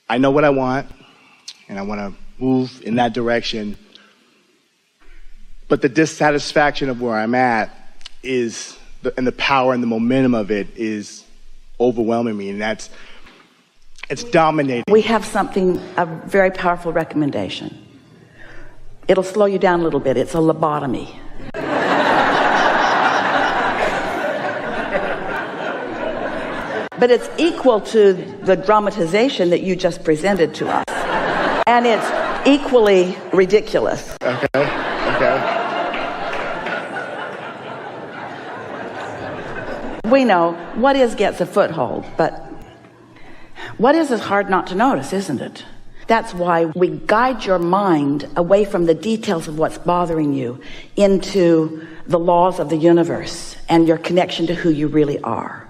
I know what I want, and I want to move in that direction. But the dissatisfaction of where I'm at and the power and the momentum of it is overwhelming me, and it's dominating. We have a very powerful recommendation. It'll slow you down a little bit. It's a lobotomy. But it's equal to the dramatization that you just presented to us. And it's equally ridiculous. Okay. We know what is gets a foothold, but what is hard not to notice, isn't it? That's why we guide your mind away from the details of what's bothering you into the laws of the universe and your connection to who you really are.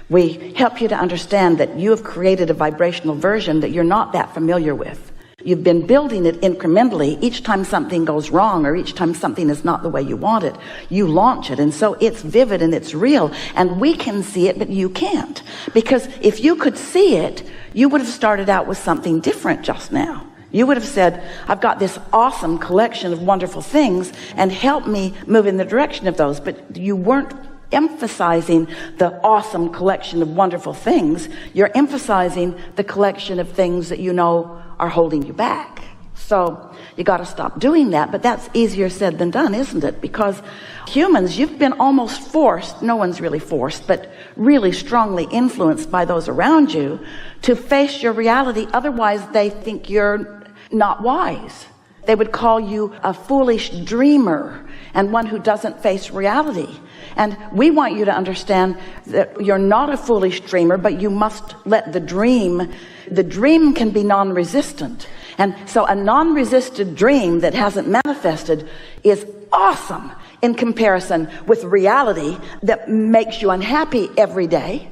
We help you to understand that you have created a vibrational version that you're not that familiar with. You've been building it incrementally. Each time something goes wrong or each time something is not the way you want it, you launch it. And so it's vivid and it's real. And we can see it, but you can't. Because if you could see it, you would have started out with something different just now. You would have said, I've got this awesome collection of wonderful things and help me move in the direction of those. But you weren't emphasizing the awesome collection of wonderful things. You're emphasizing the collection of things that you know are holding you back. So you got to stop doing that. But that's easier said than done, isn't it? Because humans, you've been almost forced, no one's really forced, but really strongly influenced by those around you to face your reality. Otherwise they think you're not wise. They would call you a foolish dreamer and one who doesn't face reality. And we want you to understand that you're not a foolish dreamer, but you must let the dream can be non-resistant. And so a non-resisted dream that hasn't manifested is awesome in comparison with reality that makes you unhappy every day.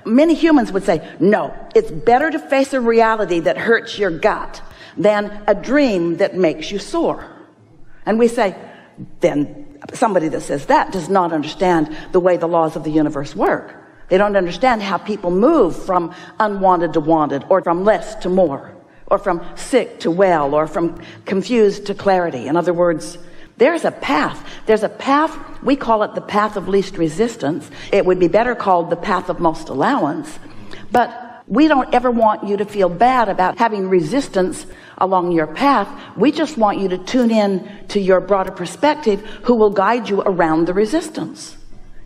Many humans would say, no, it's better to face a reality that hurts your gut than a dream that makes you sore. And we say, then somebody that says that does not understand the way the laws of the universe work. They don't understand how people move from unwanted to wanted, or from less to more, or from sick to well, or from confused to clarity. In other words, there's a path. There's a path. We call it the path of least resistance. It would be better called the path of most allowance. But we don't ever want you to feel bad about having resistance along your path. We just want you to tune in to your broader perspective, who will guide you around the resistance.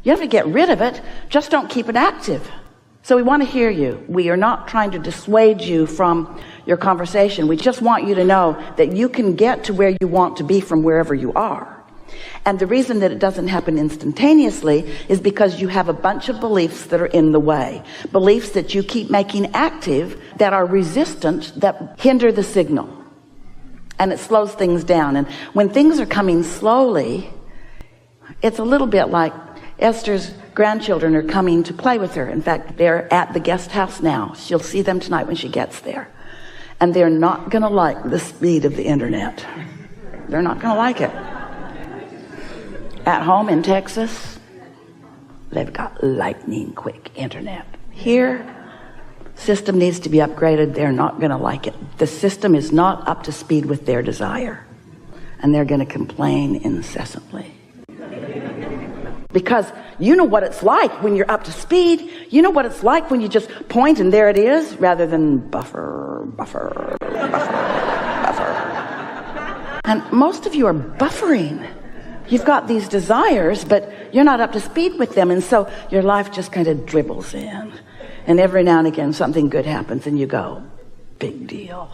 You have to get rid of it, just don't keep it active. So we want to hear you. We are not trying to dissuade you from your conversation. We just want you to know that you can get to where you want to be from wherever you are. And the reason that it doesn't happen instantaneously is because you have a bunch of beliefs that are in the way. Beliefs that you keep making active that are resistant, that hinder the signal. And it slows things down. And when things are coming slowly, it's a little bit like Esther's grandchildren are coming to play with her. In fact, they're at the guest house now. She'll see them tonight when she gets there. And they're not going to like the speed of the internet. They're not going to like it. At home in Texas, they've got lightning quick internet. Here, system needs to be upgraded. They're not going to like it. The system is not up to speed with their desire. And they're going to complain incessantly. Because you know what it's like when you're up to speed. You know what it's like when you just point and there it is, rather than buffer. And most of you are buffering. You've got these desires, but you're not up to speed with them. And so your life just kind of dribbles in. And every now and again, something good happens and you go, big deal.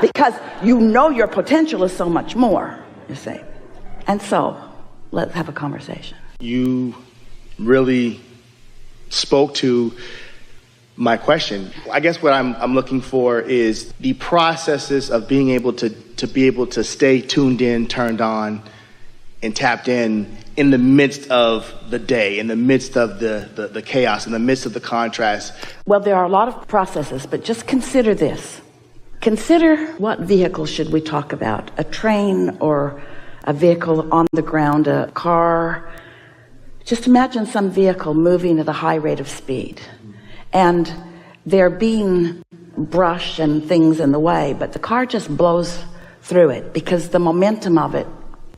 Because you know your potential is so much more, you see. And so, let's have a conversation. You really spoke to my question. I guess what I'm looking for is the processes of being able to stay tuned in, turned on, and tapped in the midst of the day, in the midst of the chaos, in the midst of the contrast. Well, there are a lot of processes, but just consider this. Consider, what vehicle should we talk about? A train or a vehicle on the ground, a car? Just imagine some vehicle moving at a high rate of speed. And they're being brush and things in the way, but the car just blows through it because the momentum of it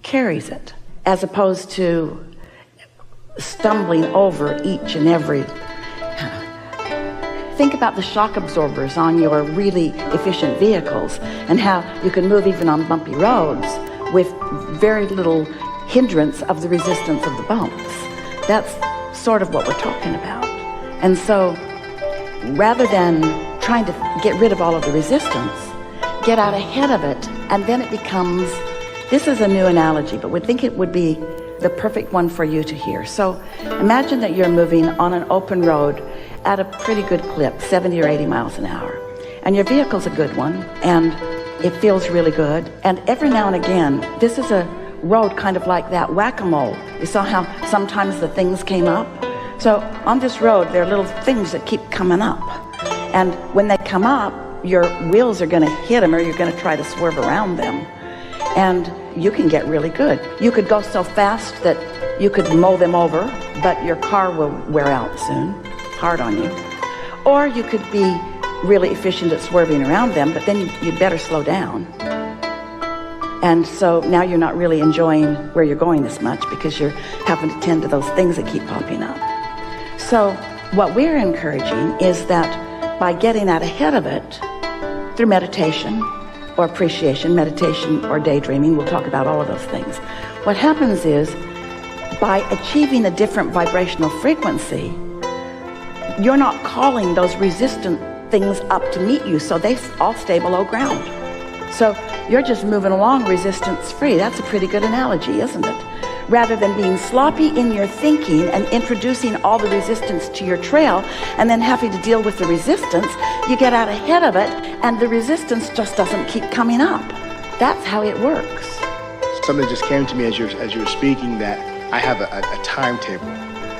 carries it, as opposed to stumbling over each and every. Think about the shock absorbers on your really efficient vehicles and how you can move even on bumpy roads with very little hindrance of the resistance of the bumps. That's sort of what we're talking about. And so rather than trying to get rid of all of the resistance, get out ahead of it, and then it becomes, this is a new analogy, but we think it would be the perfect one for you to hear. So imagine that you're moving on an open road at a pretty good clip, 70 or 80 miles an hour. And your vehicle's a good one, and it feels really good. And every now and again, this is a road kind of like that whack-a-mole. You saw how sometimes the things came up? So on this road, there are little things that keep coming up. And when they come up, your wheels are going to hit them, or you're going to try to swerve around them. And you can get really good. You could go so fast that you could mow them over, but your car will wear out soon. Hard on you. Or you could be really efficient at swerving around them, but then you'd better slow down. And so now you're not really enjoying where you're going as much because you're having to tend to those things that keep popping up. So what we're encouraging is that by getting out ahead of it through meditation or appreciation, meditation or daydreaming, we'll talk about all of those things. What happens is by achieving a different vibrational frequency, you're not calling those resistant things up to meet you, so they all stay below ground. So you're just moving along resistance free. That's a pretty good analogy, isn't it? Rather than being sloppy in your thinking and introducing all the resistance to your trail and then having to deal with the resistance, you get out ahead of it and the resistance just doesn't keep coming up. That's how it works. Something just came to me as you were speaking, that I have a timetable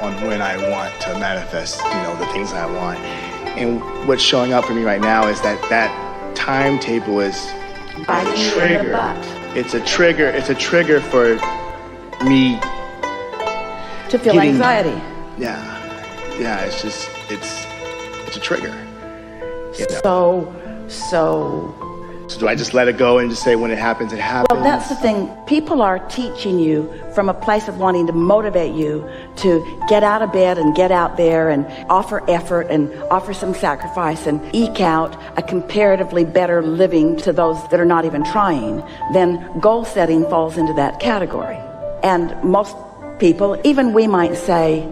on when I want to manifest, the things I want. And what's showing up for me right now is that timetable is a trigger. It's a trigger. It's a trigger for me to feel anxiety. Yeah. It's just it's a trigger. So do I just let it go and just say when it happens, it happens? Well, that's the thing. People are teaching you from a place of wanting to motivate you to get out of bed and get out there and offer effort and offer some sacrifice and eke out a comparatively better living to those that are not even trying. Then goal setting falls into that category. And most people, even we might say,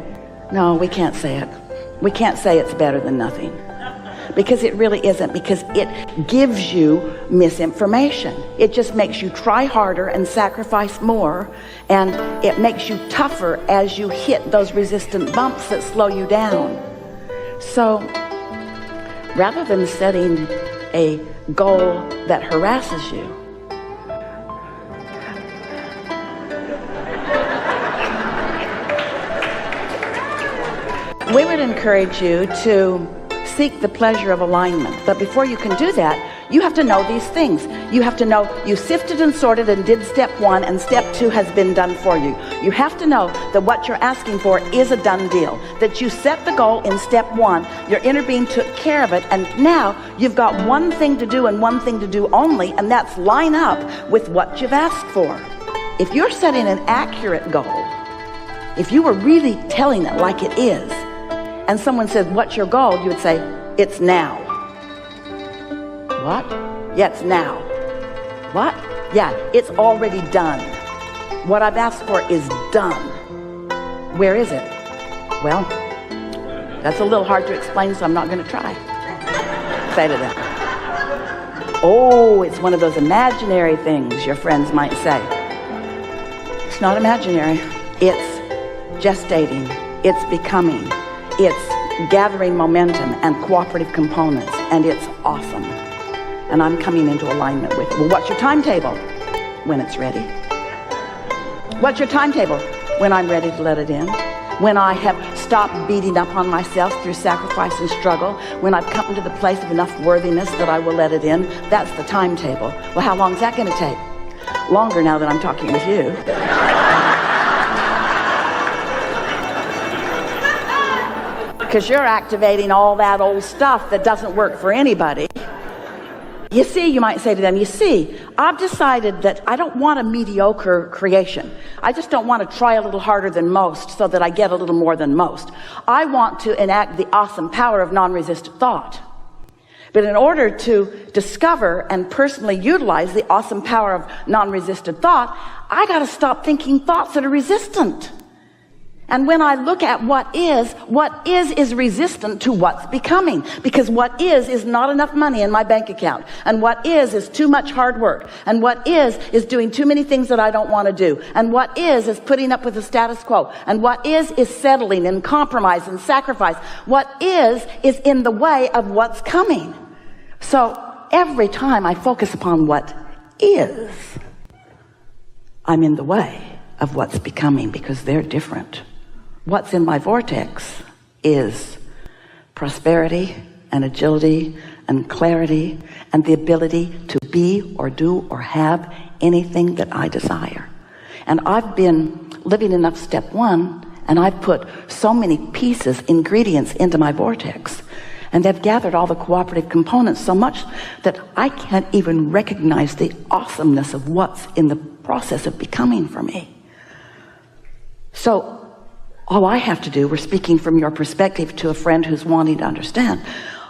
no, we can't say it. We can't say it's better than nothing. Because it really isn't, because it gives you misinformation. It just makes you try harder and sacrifice more, and it makes you tougher as you hit those resistant bumps that slow you down. So rather than setting a goal that harasses you, we would encourage you to seek the pleasure of alignment. But before you can do that, you have to know these things. You have to know you sifted and sorted and did step 1, and step 2 has been done for you. You have to know that what you're asking for is a done deal, that you set the goal in step 1, your inner being took care of it, and now you've got one thing to do and one thing to do only, and that's line up with what you've asked for. If you're setting an accurate goal, if you were really telling it like it is, and someone says, what's your goal? You would say, it's now. What? Yeah, it's now. What? Yeah, it's already done. What I've asked for is done. Where is it? Well, that's a little hard to explain, so I'm not going to try. Say to them. Oh, it's one of those imaginary things, your friends might say. It's not imaginary. It's gestating. It's becoming. It's gathering momentum and cooperative components, and it's awesome. And I'm coming into alignment with it. Well, what's your timetable? When it's ready. What's your timetable? When I'm ready to let it in. When I have stopped beating up on myself through sacrifice and struggle. When I've come to the place of enough worthiness that I will let it in. That's the timetable. Well, how long is that going to take? Longer now that I'm talking with you. because you're activating all that old stuff that doesn't work for anybody. You see, you might say to them, you see, I've decided that I don't want a mediocre creation. I just don't want to try a little harder than most so that I get a little more than most. I want to enact the awesome power of non-resistant thought. But in order to discover and personally utilize the awesome power of non-resistant thought, I got to stop thinking thoughts that are resistant. And when I look at what is resistant to what's becoming. Because what is not enough money in my bank account. And what is too much hard work. And what is doing too many things that I don't want to do. And what is putting up with the status quo. And what is settling and compromise and sacrifice. What is in the way of what's coming. So every time I focus upon what is, I'm in the way of what's becoming, because they're different. What's in my vortex is prosperity and agility and clarity and the ability to be or do or have anything that I desire. And I've been living enough step one, and I've put so many pieces, ingredients into my vortex, and they've gathered all the cooperative components so much that I can't even recognize the awesomeness of what's in the process of becoming for me. So all I have to do, we're speaking from your perspective to a friend who's wanting to understand,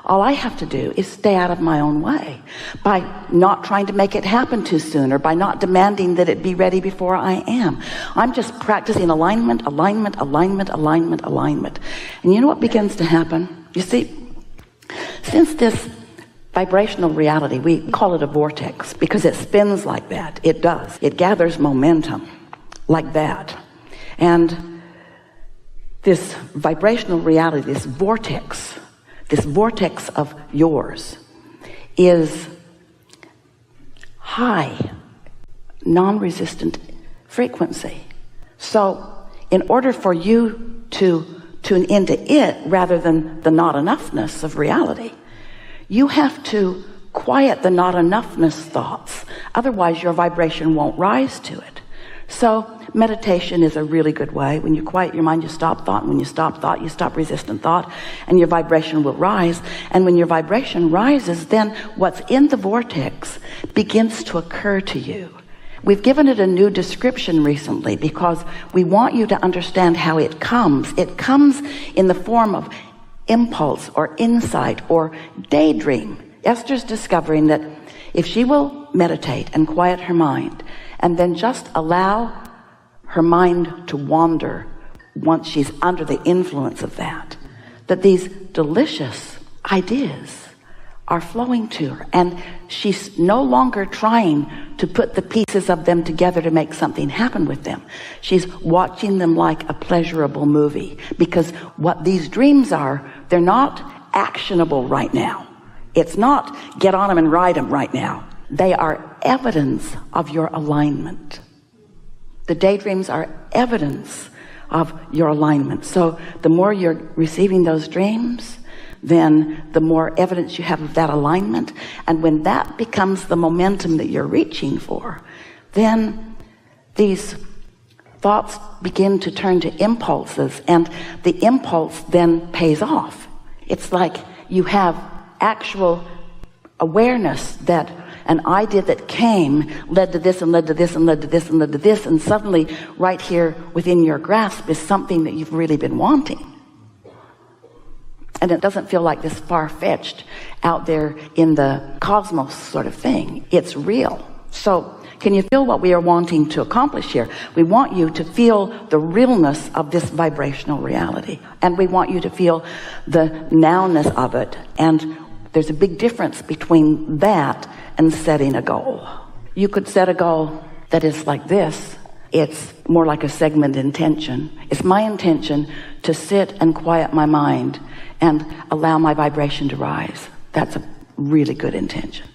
all I have to do is stay out of my own way by not trying to make it happen too soon, or by not demanding that it be ready before I am. I'm just practicing alignment, alignment, alignment, alignment, alignment. And you know what begins to happen? You see, since this vibrational reality, we call it a vortex because it spins like that. It does. It gathers momentum like that. And this vibrational reality, this vortex of yours is high, non-resistant frequency. So in order for you to tune into it rather than the not enoughness of reality, you have to quiet the not enoughness thoughts. Otherwise your vibration won't rise to it. So meditation is a really good way. When you quiet your mind, you stop thought. And when you stop thought, you stop resistant thought, and your vibration will rise. And when your vibration rises, then what's in the vortex begins to occur to you. We've given it a new description recently because we want you to understand how it comes. It comes in the form of impulse or insight or daydream. Esther's discovering that if she will meditate and quiet her mind and then just allow her mind to wander once she's under the influence of that these delicious ideas are flowing to her, and she's no longer trying to put the pieces of them together to make something happen with them. She's watching them like a pleasurable movie, because what these dreams are, they're not actionable right now. It's not get on them and ride them right now. They are evidence of your alignment. The daydreams are evidence of your alignment. So the more you're receiving those dreams, then the more evidence you have of that alignment. And when that becomes the momentum that you're reaching for, then these thoughts begin to turn to impulses, and the impulse then pays off. It's like you have actual awareness that an idea that came led to this and led to this and led to this and led to this, and suddenly right here within your grasp is something that you've really been wanting. And it doesn't feel like this far-fetched out there in the cosmos sort of thing. It's real. So can you feel what we are wanting to accomplish here? We want you to feel the realness of this vibrational reality, and we want you to feel the nowness of it. And there's a big difference between that and setting a goal. You could set a goal that is like this. It's more like a segment intention. It's my intention to sit and quiet my mind and allow my vibration to rise. That's a really good intention.